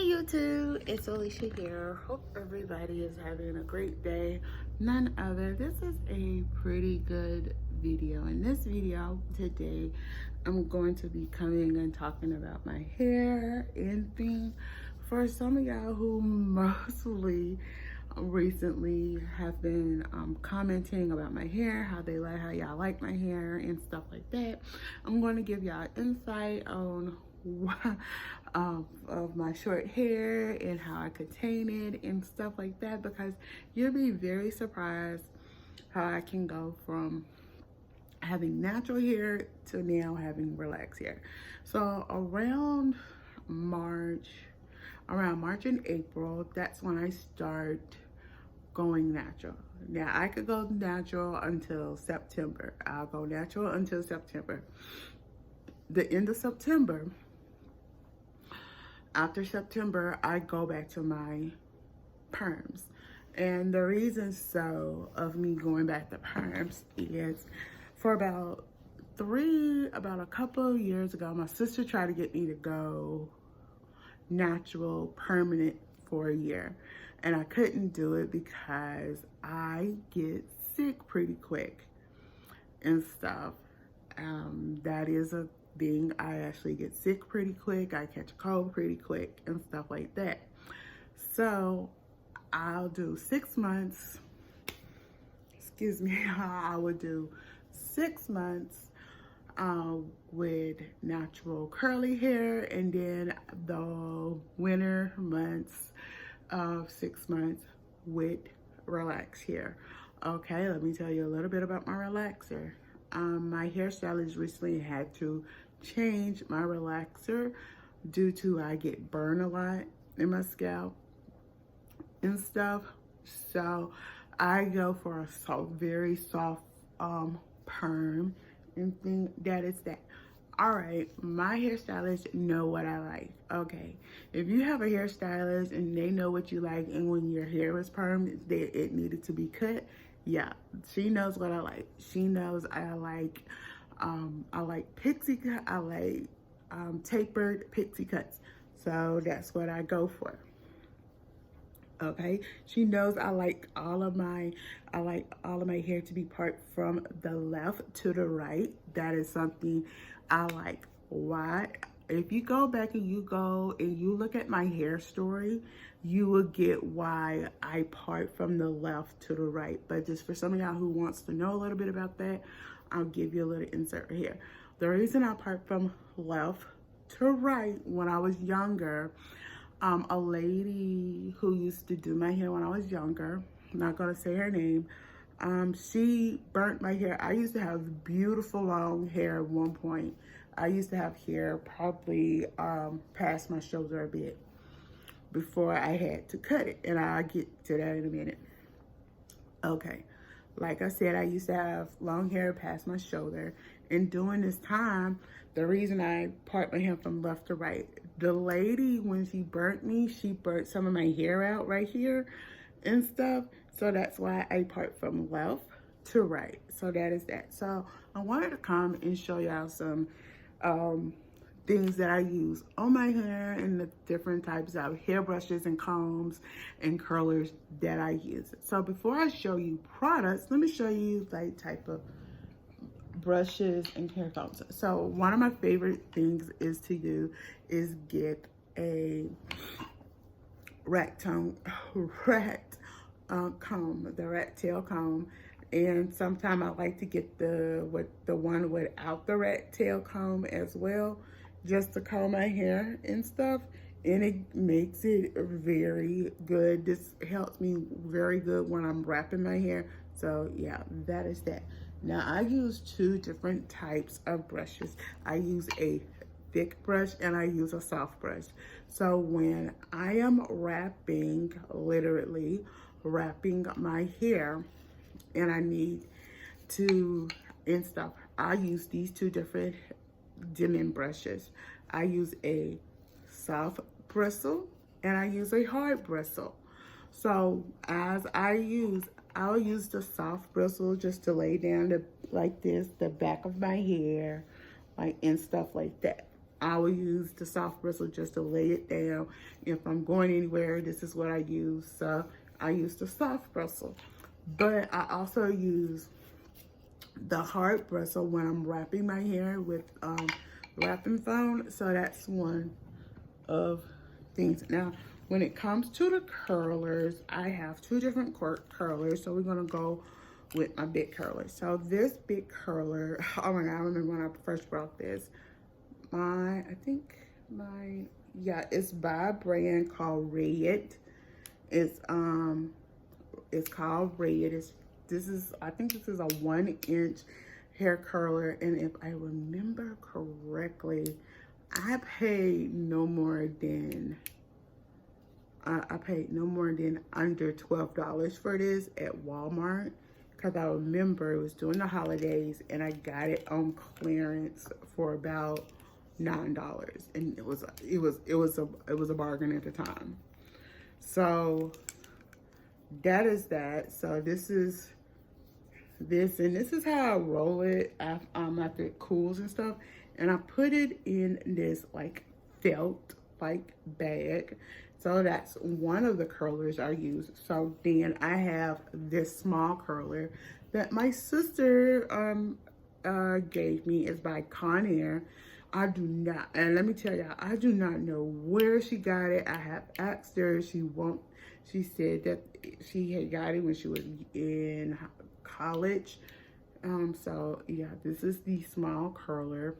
YouTube, it's Alicia here. Hope everybody is having a great day. None other. This is a pretty good video. In this video today, I'm going to be coming and talking about my hair and things. For some of y'all who mostly recently have been commenting about my hair, how y'all like my hair and stuff like that, I'm going to give y'all insight on of my short hair and how I contain it and stuff like that, because you'll be very surprised how I can go from having natural hair to now having relaxed hair. So around March and April, that's when I start going natural. Now I could go natural until September. I'll go natural until September. The end of September, after September, I go back to my perms. And the reason of me going back to perms is for about a couple of years ago, my sister tried to get me to go natural permanent for a year. And I couldn't do it because I get sick pretty quick and stuff. That is a thing. I actually get sick pretty quick. I catch a cold pretty quick and stuff like that. So I'll do 6 months. Excuse me. I would do 6 months with natural curly hair, and then the winter months of 6 months with relaxed hair. Okay, let me tell you a little bit about my relaxer. My hairstylist recently had to change my relaxer due to I get burned a lot in my scalp and stuff. So I go for a very soft perm and thing. That is that. All right, my hairstylist know what I like. Okay, if you have a hairstylist and they know what you like, and when your hair is permed, it needed to be cut. Yeah, she knows what I like. She knows I like pixie cut. I like tapered pixie cuts. So that's what I go for. Okay, she knows I like all of my hair to be part from the left to the right. That is something I like. Why? If you go back and you look at my hair story, you will get why I part from the left to the right. But just for some of y'all who wants to know a little bit about that, I'll give you a little insert right here. The reason I part from left to right, when I was younger, a lady who used to do my hair when I was younger, I'm not gonna say her name, she burnt my hair. I used to have beautiful long hair at one point. I used to have hair probably past my shoulder a bit before I had to cut it, and I'll get to that in a minute. Okay, like I said, I used to have long hair past my shoulder, and during this time, the reason I part my hair from left to right, the lady, when she burnt me, she burnt some of my hair out right here and stuff. So that's why I part from left to right. So that is that. So I wanted to come and show y'all some things that I use on my hair and the different types of hairbrushes and combs and curlers that I use. So before I show you products, let me show you like type of brushes and hair combs. So one of my favorite things is get a rat comb, the rat tail comb, and sometimes I like to get the one without the rat tail comb as well, just to comb my hair and stuff, and it makes it very good. This helps me very good when I'm wrapping my hair. So yeah, that is that. Now I use two different types of brushes. I use a thick brush and I use a soft brush. So when I am literally wrapping my hair, and I need to and stuff, I use these two different dimming brushes. I use a soft bristle and I use a hard bristle. So I'll use the soft bristle just to lay down like this, the back of my hair, like, and stuff like that. I will use the soft bristle just to lay it down. If I'm going anywhere, this is what I use. So I use the soft bristle. But I also use the hard bristle when I'm wrapping my hair with wrapping foam. So that's one of things. Now, when it comes to the curlers, I have two different curlers. So we're gonna go with my big curler. So this big curler, oh my God, I remember when I first brought this. It's by a brand called Red. It's called Red. I think this is a 1-inch hair curler, and if I remember correctly, I paid no more than under $12 for this at Walmart, because I remember it was during the holidays and I got it on clearance for about $9, and it was a bargain at the time. So that is that. So this is how I roll it after it cools and stuff. And I put it in this like felt like bag. So that's one of the curlers I use. So then I have this small curler that my sister gave me. It's by Conair. I do not, and let me tell y'all, I do not know where she got it. I have asked her. She said that she had got it when she was in college. So yeah, this is the small curler.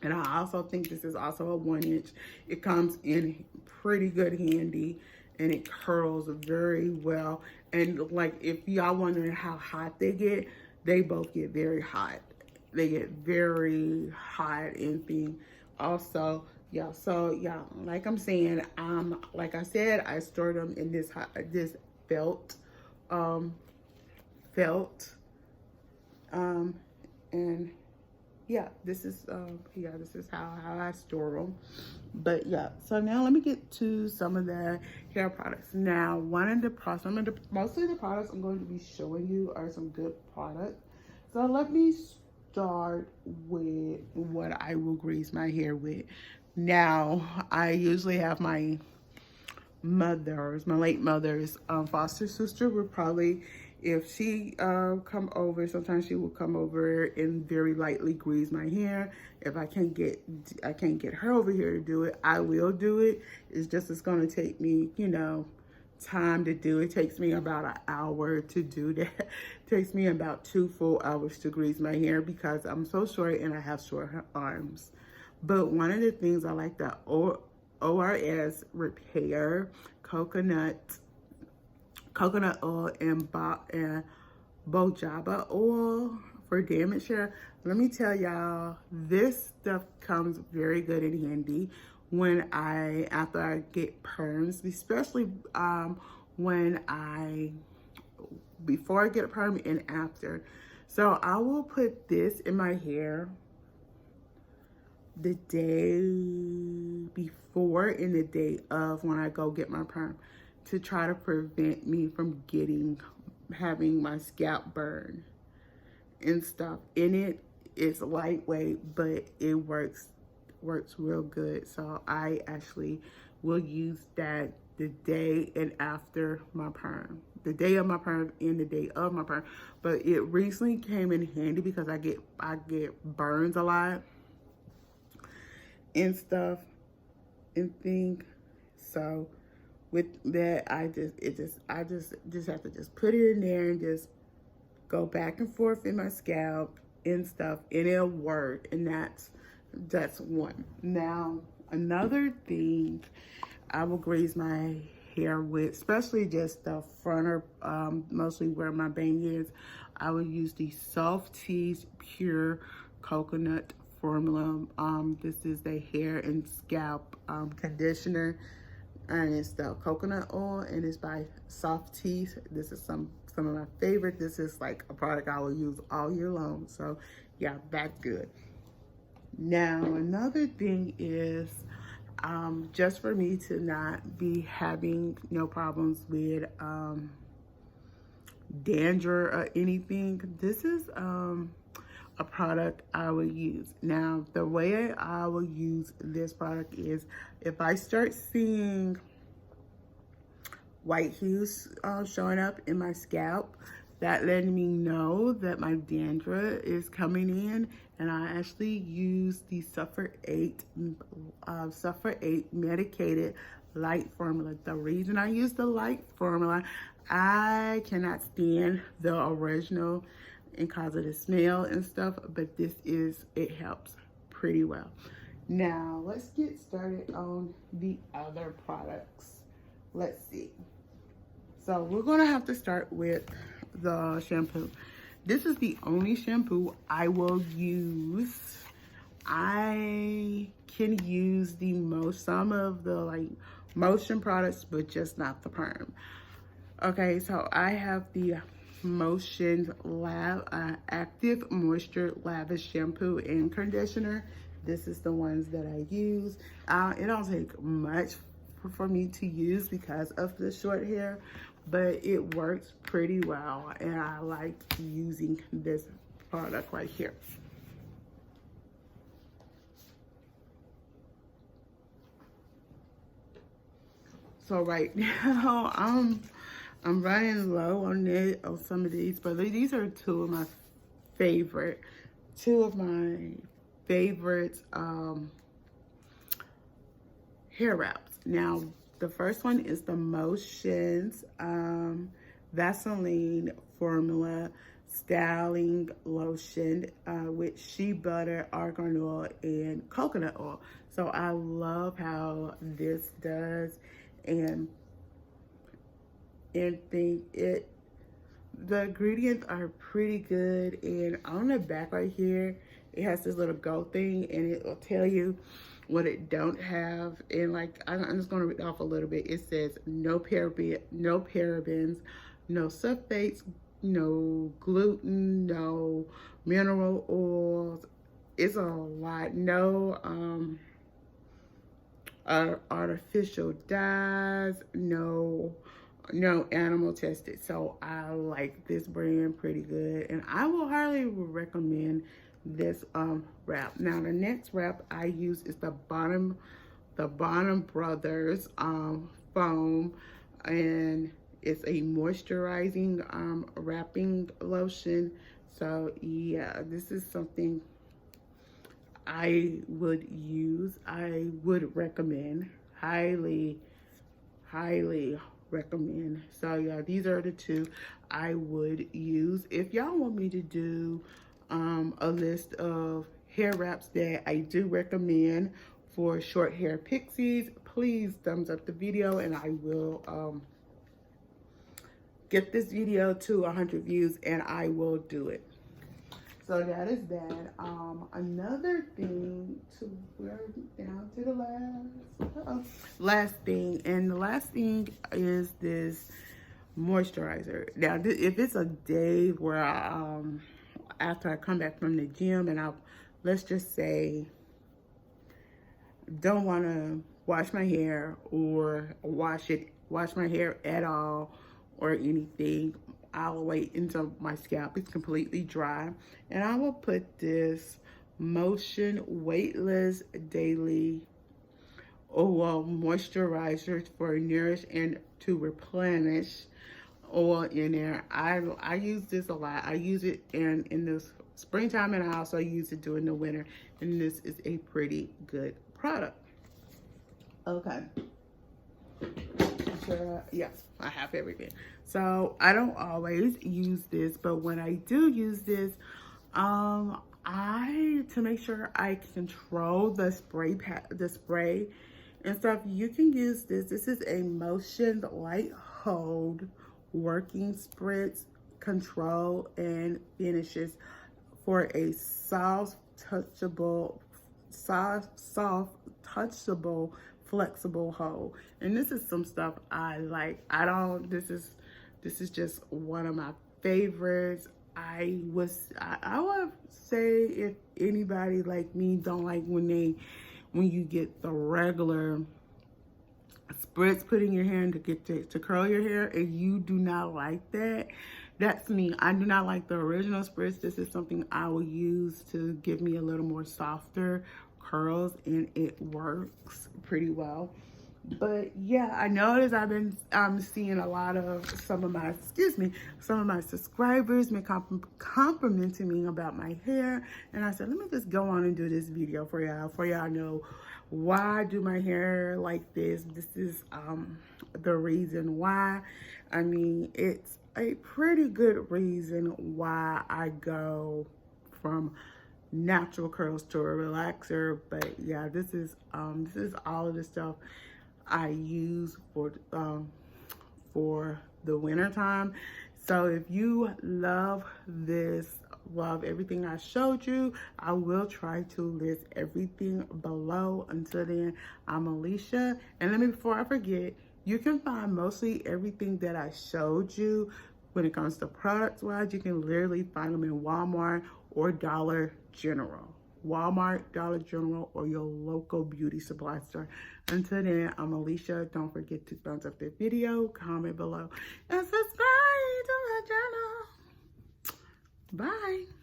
And I also think this is also a 1-inch. It comes in pretty good handy, and it curls very well. And like, if y'all wondering how hot they both get very hot. They get very hot and thing. Also, yeah. So yeah, like I'm saying, like I said, I stored them in this felt, and yeah, this is how I store them. But yeah, so now let me get to some of the hair products. Now, mostly the products I'm going to be showing you are some good products. So let me start with what I will grease my hair with. Now, I usually have my late mother's foster sister would probably, if she come over, sometimes she will come over and very lightly grease my hair. If I can't get her over here to do it, I will do it. It's gonna take me, time to do. It takes me about an hour to do that. It takes me about 2 full hours to grease my hair because I'm so short and I have short arms. But one of the things I like, the ORS Repair coconut oil and Baobab oil for damaged hair. Let me tell y'all, this stuff comes very good and handy after I get perms, especially before I get a perm and after. So I will put this in my hair the day before and the day of when I go get my perm, to try to prevent me from having my scalp burn and stuff. It's lightweight, but it works real good. So I actually will use that the day and after my perm, the day of my perm and the day of my perm. But it recently came in handy because I get burns a lot and stuff and things. So with that, I just have to just put it in there and just go back and forth in my scalp and stuff, and it'll work. And that's one. Now, another thing I will grease my hair with, especially just the front or mostly where my bang is, I will use the Softee Pure Coconut formula. This is the hair and scalp conditioner, and it's the coconut oil, and it's by Softee. This is some of my favorite. This is like a product I will use all year long. So yeah, that's good. Now, another thing is just for me to not be having no problems with Dandre or anything. This is a a product I will use. Now, the way I will use this product is if I start seeing white hues showing up in my scalp, that letting me know that my dandruff is coming in, and I actually use the Sulfur8 Medicated light formula. The reason I use the light formula, I cannot stand the original because of the smell and stuff, but it helps pretty well. Now let's get started on the other products. Let's see. So we're gonna have to start with the shampoo. This is the only shampoo I will use. I can use some of the like motion products, but just not the perm. Okay, so I have the Motion Active Moisture Lavish Shampoo and Conditioner. This is the ones that I use. It don't take much for me to use because of the short hair, but it works pretty well, and I like using this product right here. So right now I'm running low on some of these, but these are two of my favorite hair wraps. Now, the first one is the Motions Vaseline Formula Styling Lotion with shea butter, argan oil, and coconut oil. So I love how this does, and the ingredients are pretty good. And on the back right here, it has this little gold thing, and it will tell you what it don't have. And like, I'm just gonna read off a little bit. It says no parabens, no sulfates, no gluten, no mineral oils. It's a lot. No artificial dyes, no animal tested. So I like this brand pretty good, and I will highly recommend this wrap. Now the next wrap I use is the Bronner Brothers foam, and it's a moisturizing wrapping lotion. So yeah, this is something I would use. I would recommend, highly recommend. So yeah, these are the two I would use. If y'all want me to do a list of hair wraps that I do recommend for short hair pixies, please thumbs up the video, and I will get this video to 100 views, and I will do it. So that is that. Another thing, we're down to the last thing, and the last thing is this moisturizer. Now, if it's a day where after I come back from the gym, and let's just say, don't want to wash my hair or wash my hair at all or anything, I'll wait until my scalp is completely dry, and I will put this Motion Weightless Daily Oil Moisturizer for nourish and to replenish oil in there. I use this a lot. I use it in the springtime, and I also use it during the winter, and this is a pretty good product. Okay. Yes, I have everything. So I don't always use this, but when I do use this, to make sure I control the spray and stuff, you can use this. This is a Motion Light Hold Working Spritz Control and Finishes for a soft, touchable, flexible hold. And this is some stuff I like. This is just one of my favorites. I would say, if anybody like me don't like when you get the regular spritz put in your hair and to curl your hair, and you do not like that, That's me. I do not like the original spritz. This is something I will use to give me a little more softer curls, and it works pretty well. But yeah, I noticed I've been seeing a lot of some of my subscribers been complimenting me about my hair, and I said, let me just go on and do this video for y'all know why I do my hair like this. This is the reason why. I mean, it's a pretty good reason why I go from natural curls to a relaxer. But yeah, this is all of the stuff I use for the winter time. So if you love everything I showed you, I will try to list everything below. Until then, I'm Alicia, and before I forget, you can find mostly everything that I showed you when it comes to products wise. You can literally find them in Walmart or Dollar General. Walmart, Dollar General, or your local beauty supply store. Until then, I'm Alicia. Don't forget to thumbs up the video, comment below, and subscribe to my channel. Bye.